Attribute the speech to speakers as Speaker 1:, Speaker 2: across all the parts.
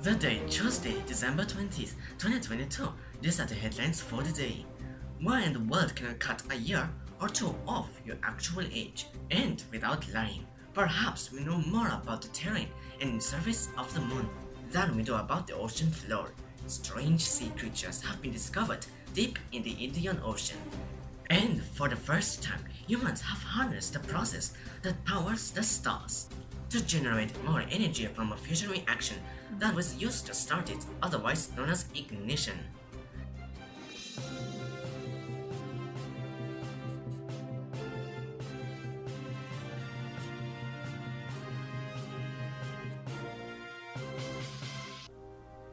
Speaker 1: The day Tuesday, December 20th, 2022. These are the headlines for the day. Why in the world can I cut a year or two off your actual age? And without lying, perhaps we know more about the terrain and surface of the moon than we do about the ocean floor. Strange sea creatures have been discovered deep in the Indian Ocean. And for the first time, humans have harnessed the process that powers the stars to generate more energy from a fusion reaction that was used to start it, otherwise known as ignition.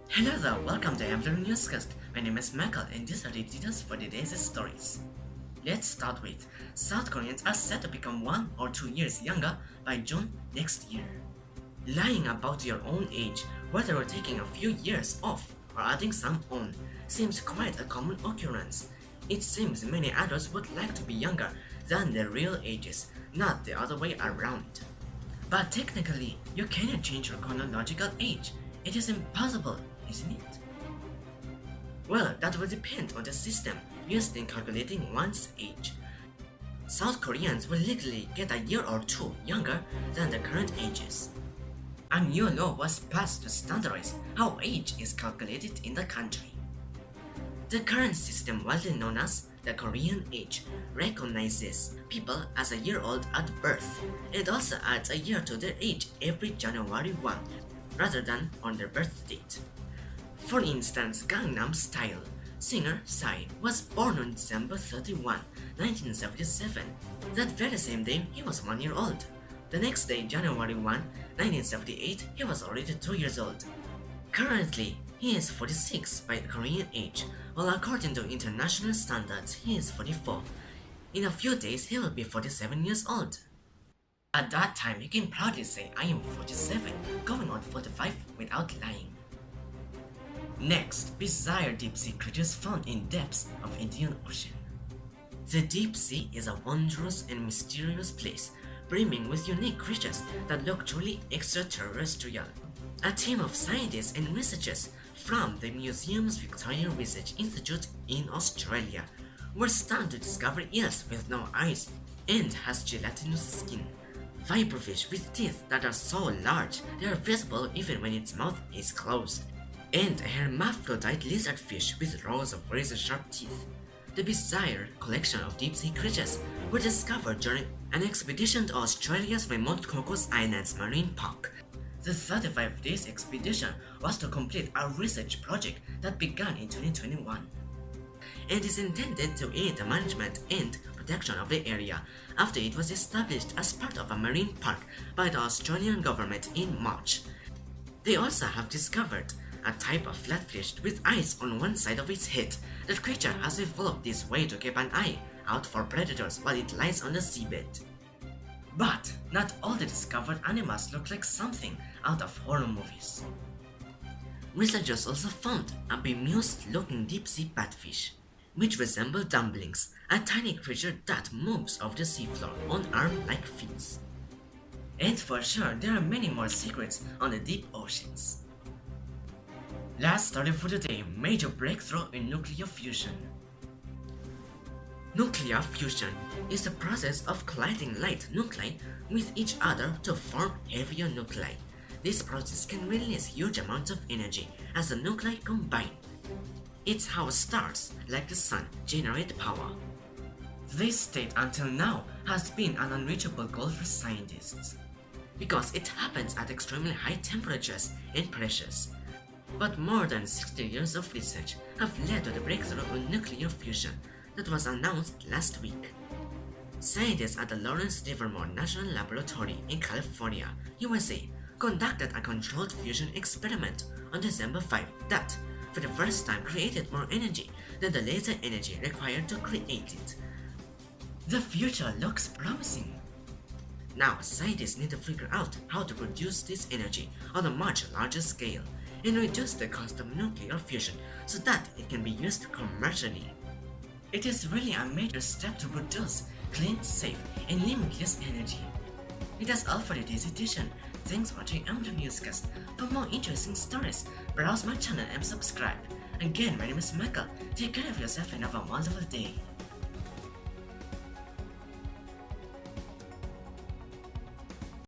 Speaker 1: Hello there, welcome to Amazon Newscast. My name is Michael and these are the details for today's stories. Let's start with South Koreans are set to become 1 or 2 years younger by June next year. Lying about your own age, whether you're taking a few years off or adding some on, seems quite a common occurrence. It seems many adults would like to be younger than their real ages, not the other way around. But technically, you cannot change your chronological age. It is impossible, isn't it? Well, that will depend on the system used in calculating one's age. South Koreans will legally get a year or two younger than their current ages. A new law was passed to standardize how age is calculated in the country. The current system, widely known as the Korean age, recognizes people as a year old at birth. It also adds a year to their age every January 1, rather than on their birth date. For instance, Gangnam Style singer Psy was born on December 31, 1977. That very same day, he was 1 year old. The next day, January 1, 1978, he was already 2 years old. Currently, he is 46 by Korean age, while according to international standards, he is 44. In a few days, he will be 47 years old. At that time, he can proudly say, I am 47, going on 45 without lying. Next, bizarre deep sea creatures found in depths of Indian Ocean. The deep sea is a wondrous and mysterious place, brimming with unique creatures that look truly extraterrestrial. A team of scientists and researchers from the museum's Victoria Research Institute in Australia were stunned to discover eels with no eyes and has gelatinous skin, viperfish with teeth that are so large they are visible even when its mouth is closed, and a hermaphrodite lizardfish with rows of razor-sharp teeth. The bizarre collection of deep-sea creatures were discovered during an expedition to Australia's remote Cocos Islands Marine Park. The 35 days expedition was to complete a research project that began in 2021 and is intended to aid the management and protection of the area after it was established as part of a marine park by the Australian government in March. They also have discovered a type of flatfish with eyes on one side of its head. That creature has evolved this way to keep an eye out for predators while it lies on the seabed. But not all the discovered animals look like something out of horror movies. Researchers also found a bemused-looking deep-sea batfish, which resemble dumplings, a tiny creature that moves off the seafloor on arm-like feet. And for sure, there are many more secrets on the deep oceans. Last story for today, major breakthrough in nuclear fusion. Nuclear fusion is the process of colliding light nuclei with each other to form heavier nuclei. This process can release huge amounts of energy as the nuclei combine. It's how stars, like the sun, generate power. This state until now has been an unreachable goal for scientists, because it happens at extremely high temperatures and pressures. But more than 60 years of research have led to the breakthrough in nuclear fusion that was announced last week. Scientists at the Lawrence Livermore National Laboratory in California, USA, conducted a controlled fusion experiment on December 5 that, for the first time, created more energy than the laser energy required to create it. The future looks promising. Now, scientists need to figure out how to produce this energy on a much larger scale and reduce the cost of nuclear fusion so that it can be used commercially. It is really a major step to produce clean, safe, and limitless energy. That's all for today's edition. Thanks for watching our newscast. For more interesting stories, browse my channel and subscribe. Again, my name is Michael. Take care of yourself and have a wonderful day.